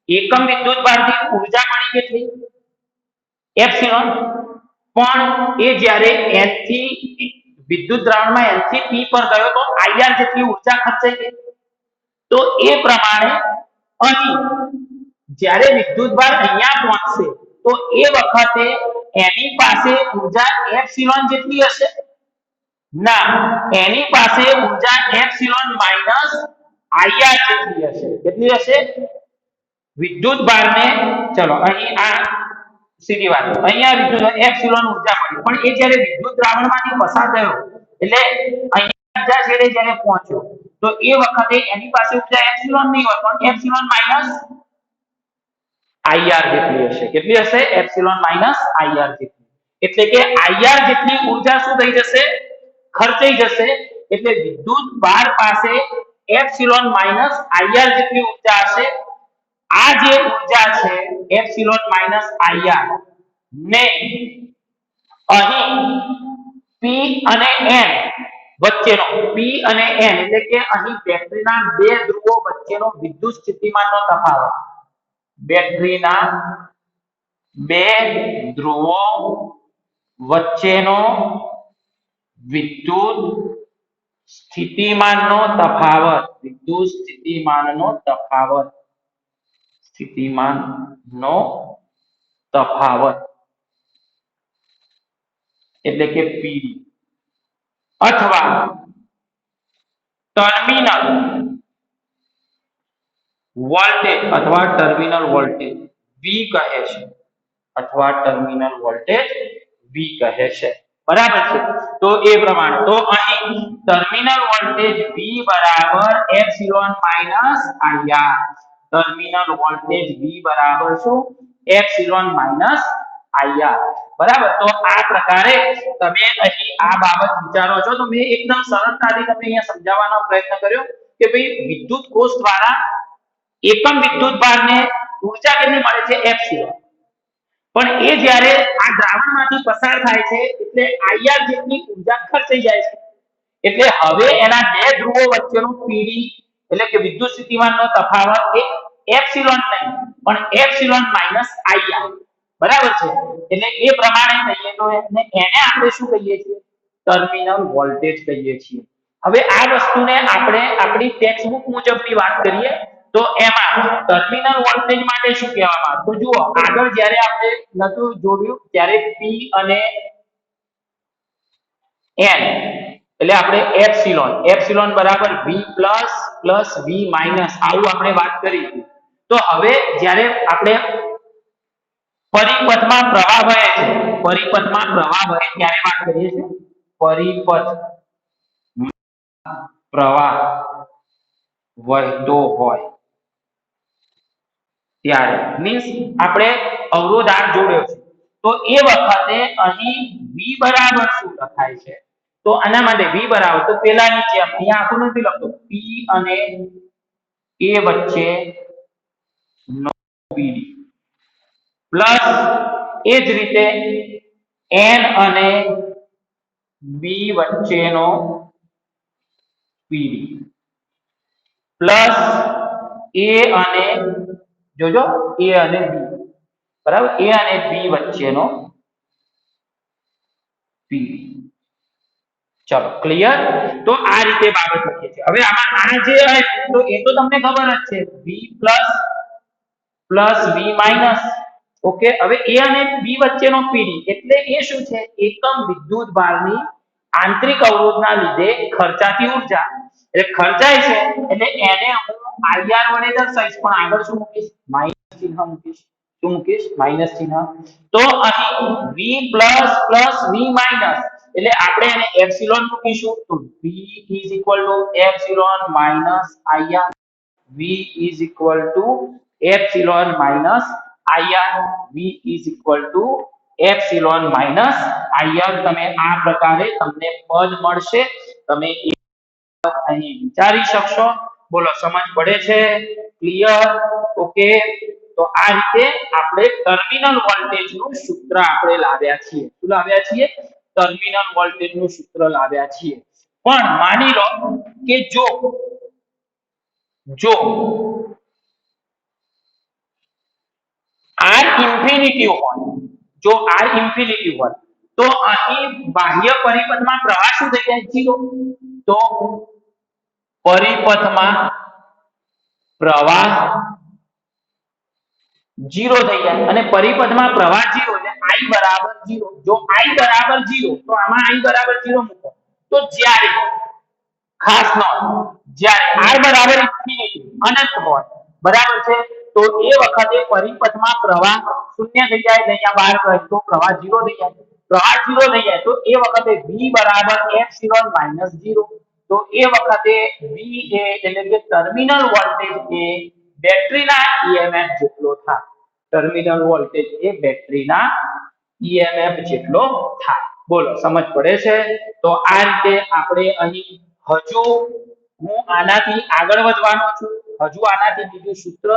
એકમ વિદ્યુત ભારથી ઊર્જા મળી કેટલી? એપ્સિલોન. પણ એ જ્યારે n થી વિદ્યુત દ્રાવણમાં n થી p પર ગયો તો IR જેટલી ઊર્જા ખર્ચાઈ ગઈ. તો એ પ્રમાણે અહીં જ્યારે વિદ્યુત ભાર અહીંયા પહોંચશે તો એ વખતે એની પાસે ઊર્જા એપ્સિલોન જેટલી હશે? ના, એની પાસે ઊર્જા એપ્સિલોન માઈનસ IR જેટલી હશે. કેટલી હશે? વિદ્યુત ભારને ચલો અહીં આ સીધી વાત અહીંયા વિદ્યુત એપ્સિલોન ઊર્જા મળી પણ એ જ્યારે વિદ્યુત દ્રાવણમાંથી પસાર થયો એટલે અહીંયા ઊર્જા છેડે જ્યારે પહોંચ્યો તો એ વખતે એની પાસે ઊર્જા એપ્સિલોન નહીં હોય પણ એપ્સિલોન માઈનસ IR જેટલી હશે. કેટલી હશે? એપ્સિલોન માઈનસ IR જેટલી. એટલે કે IR જેટલી ઊર્જા શું થઈ જશે? ખર્ચાઈ જશે. એટલે વિદ્યુત ભાર પાસે એપ્સિલોન માઈનસ IR જેટલી ઊર્જા હશે. આ જે ઊર્જા છે એપ્સિલોન માઈનસ IR ને અહીં P અને N વચ્ચેનો P અને N એટલે કે અહીં બેટરીના બે ધ્રુવો વચ્ચેનો વિદ્યુત સ્થિતિમાનનો તફાવત, બેટરીના બે ધ્રુવો વચ્ચેનો વિદ્યુત સ્થિતિમાનનો તફાવત, વિદ્યુત સ્થિતિમાનનો તફાવત એટલે કે પીડી અથવા ટર્મિનલ વોલ્ટેજ અથવા ટર્મિનલ વોલ્ટેજ વી કહે છે અથવા ટર્મિનલ વોલ્ટેજ વી કહે છે બરાબર છે તો એ પ્રમાણે તો અહીં ટર્મિનલ વોલ્ટેજ વી બરાબર epsilon minus IR terminal voltage V બરાબર શું એપ્સિલોન માઈનસ આઈઆર બરાબર તો આ પ્રકારે તમે અહીં આ બાબત વિચારો છો તો મેં એકદમ સરળતાથી તમને અહીંયા સમજાવવાનો પ્રયત્ન કર્યો કે ભાઈ વિદ્યુત કોષ દ્વારા એકમ વિદ્યુત ભારને ઊર્જા કેટલી મળે છે એપ્સિલોન પણ એ જ્યારે આ દ્રાવણમાંથી પસાર થાય છે એટલે આઈઆર જેટલી ઊર્જા ખર્ચાઈ જાય છે એટલે હવે એના બે ધ્રુવો વચ્ચેનું પીડી એટલે કે વિદ્યુત સ્થિતિમાનનો તફાવત એ એપ્સિલોન નહીં પણ એપ્સિલોન માઈનસ આઈઆર બરાબર છે એટલે એ પ્રમાણે કહીએ તો એને આપણે શું કહીએ છીએ ટર્મિનલ વોલ્ટેજ કહીએ છીએ હવે આ વસ્તુને આપણે આપણી ટેક્સ્ટબુક મુજબની વાત કરીએ તો એમાં ટર્મિનલ વોલ્ટેજ માટે શું કહેવામાં આવે તો જુઓ આગળ જ્યારે આપણે નતું જોડ્યું ત્યારે P અને N એટલે આપણે એપ્સિલોન બરાબર V પ્લસ V માઈનસ આવું આપણે વાત કરી તો હવે જ્યારે આપણે પરિપથમાં પ્રવાહ વહે છે ત્યારે વાત કરીએ છીએ પરિપથ પ્રવાહ વહેતો હોય ત્યારે મીન્સ આપણે અવરોધ R જોડ્યો છે તો એ વખતે અહીં V બરાબર શું લખાય છે તો આના માટે V બરાબર તો પેલાની જેમ અહીંયા આખું નથી લખતો P અને A વચ્ચે નો PD પ્લસ એ જ રીતે N અને B વચ્ચેનો PD પ્લસ A અને જોજો A અને B બરાબર A અને B વચ્ચેનો PD ચલો ક્લિયર તો આ રીતે બાબત લખીએ છીએ હવે આમાં આ જે તો એ તો તમને ખબર જ છે V plus V minus okay હવે A અને B વચ્ચેનો PD એટલે એ શું છે એકમ વિદ્યુત ભારની આંતરિક અવરોધના લીધે ખર્ચાતી ઊર્જા એટલે ખર્ચાય છે એટલે એને હું IR વડે દર્શાવીશ પણ આગળ શું મૂકીશ માઈનસ ચિહ્ન મૂકીશ શું મૂકીશ માઈનસ ચિહ્ન તો અહીં V પ્લસ V માઈનસ એટલે આપણે એને એપ્સિલોન મૂકીશું તો V epsilon minus IR V epsilon minus IR V epsilon minus IR તમે આ પ્રકારે તમને પદ મળશે તમે અહીં વિચારી શકશો બોલો સમજ પડે છે ક્લિયર ઓકે તો આ રીતે આપણે ટર્મિનલ વોલ્ટેજ નું સૂત્ર આપણે લાવ્યા છીએ શું લાવ્યા છીએ ટર્મિનલ વોલ્ટેજ નું સૂત્ર લાવ્યા છીએ પણ માની લો કે જો R ઇન્ફિનિટી હોય તો અહીં બાહ્ય પરિપથમાં પ્રવાહ શું થઈ જાય 0 તો પરિપથમાં પ્રવાહ 0 થઈ જાય અને પરિપથમાં પ્રવાહ 0 એટલે I બરાબર 0 જો I બરાબર 0 તો આમાં I બરાબર 0 મૂકો તો જ્યારે ખાસ નોંધ જ્યારે R બરાબર ઇન્ફિનિટી અનંત હોય બરાબર છે તો એ વખતે પરિપથમાં પ્રવાહ 0 થઈ જાય અહીંયા બહાર રહે તો પ્રવાહ 0 થઈ જાય તો એ વખતે V બરાબર એપ્સિલોન માઈનસ 0 તો એ વખતે V એટલે કે ટર્મિનલ વોલ્ટેજ એ બેટરીના EMF જેટલો થાય ટર્મિનલ વોલ્ટેજ એ બેટરીના EMF જેટલો થાય બોલો સમજ પડે છે તો આ રીતે આપણે અહીં હજુ હું આનાથી આગળ વધવાનો છું હજુ આનાથી બીજું સૂત્ર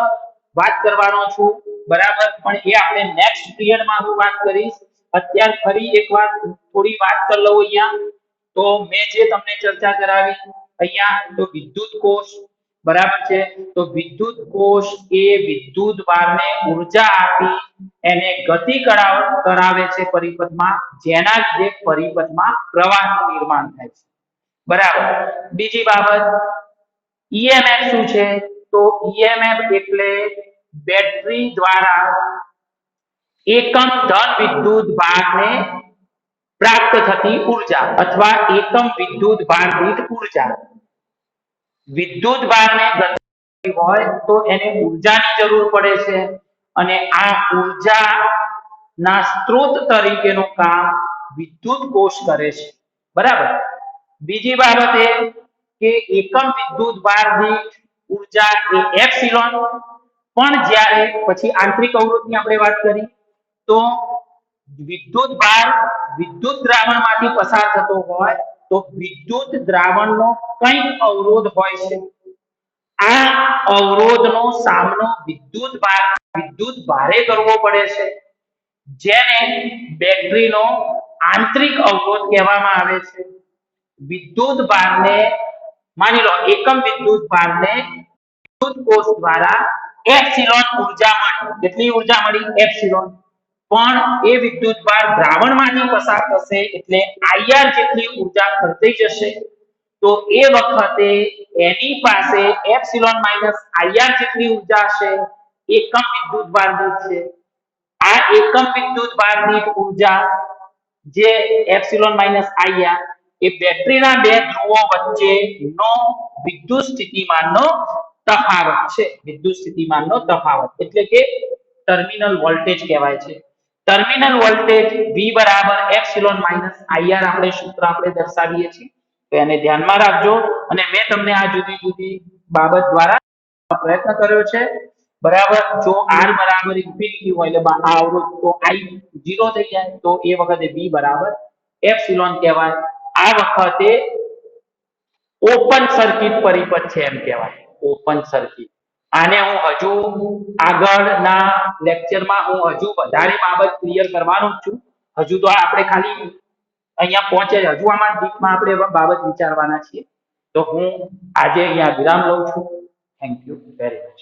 વાત કરવાનો છું બરાબર પણ એ આપણે નેક્સ્ટ પીરિયડમાં હું વાત કરીશ અત્યારે ફરી એકવાર થોડી વાત કરી લઉં અહીંયા તો મેં જે તમને ચર્ચા કરાવી અહીંયા તો વિદ્યુત કોષ બરાબર છે તો વિદ્યુત કોષ એ વિદ્યુત ભારને ઊર્જા આપી એને ગતિ કરાવે છે પરિપથમાં જેના લીધે પરિપથમાં પ્રવાહનું નિર્માણ થાય છે બરાબર બીજી બાબત EMF શું છે તો EMF એટલે બેટરી દ્વારા એકમ ધન વિદ્યુત ભારને પ્રાપ્ત થતી ઉર્જા અથવા એકમ વિદ્યુત ભાર દીઠ ઉર્જા. વિદ્યુત ભારને ગતિ હોય તો એને ઉર્જાની જરૂર પડે છે અને આ ઉર્જા ના સ્ત્રોત તરીકેનું કામ વિદ્યુત કોષ કરે છે. બરાબર. બીજી બાબત એ કે એકમ વિદ્યુત ભાર દીઠ ઉર્જા એ એપ્સિલોન, પણ જ્યારે પછી આંતરિક અવરોધની આપણે વાત કરી તો વિદ્યુત ભાર વિદ્યુત દ્રાવણમાંથી પસાર થતો હોય તો વિદ્યુત દ્રાવણનો કંઈક અવરોધ હોય છે. આ અવરોધનો સામનો વિદ્યુત ભારે કરવો પડે છે, જેને બેટરીનો આંતરિક અવરોધ કહેવામાં આવે છે. વિદ્યુત ભારને માની લો એકમ વિદ્યુત ભારને વિદ્યુત કોષ દ્વારા એપ્સિલોન ઉર્જા મળી. કેટલી ઉર્જા મળી? એપ્સિલોન. પણ એ વિદ્યુત ભાર દ્રાવણમાંથી પસાર થશે એટલે IR જેટલી ઉર્જા ખર્ચાઈ જશે. તો એ વખતે એની પાસે એપ્સિલોન માઈનસ IR જેટલી ઉર્જા હશે. એકમ વિદ્યુત ભાર દીઠ છે. આ એકમ વિદ્યુત ભાર દીઠ ઉર્જા જે એપ્સિલોન માઈનસ IR એ બેટરીના બે ધ્રુવો વચ્ચેનો વિદ્યુત સ્થિતિમાનનો તફાવત છે. વિદ્યુત સ્થિતિમાનનો તફાવત એટલે કે ટર્મિનલ વોલ્ટેજ કહેવાય છે. ટર્મિનલ વોલ્ટેજ V બરાબર એપ્સિલોન માઈનસ IR આપણે સૂત્ર આપણે દર્શાવીએ છીએ. તો એને ધ્યાનમાં રાખજો અને મેં તમને આ જુદી જુદી બાબત દ્વારા પ્રયત્ન કર્યો છે. બરાબર. જો R બરાબર ઇન્ફિનિટી હોય એટલે આ અવરોધ તો I 0 થઈ જાય તો એ વખતે V બરાબર એપ્સિલોન કહેવાય. આ વખતે ઓપન સર્કિટ પરિપથ છે એમ કહેવાય. Open circuit. આને હું હજુ આગળના લેક્ચરમાં હું હજુ વધારે બાબત ક્લિયર કરવાનો છું. હજુ તો આપણે ખાલી અહીંયા પહોંચે હજુ આમાં ડીપમાં આપણે બાબત વિચારવાના છીએ. તો હું આજે અહીંયા વિરામ લઉં છું. Thank you very much.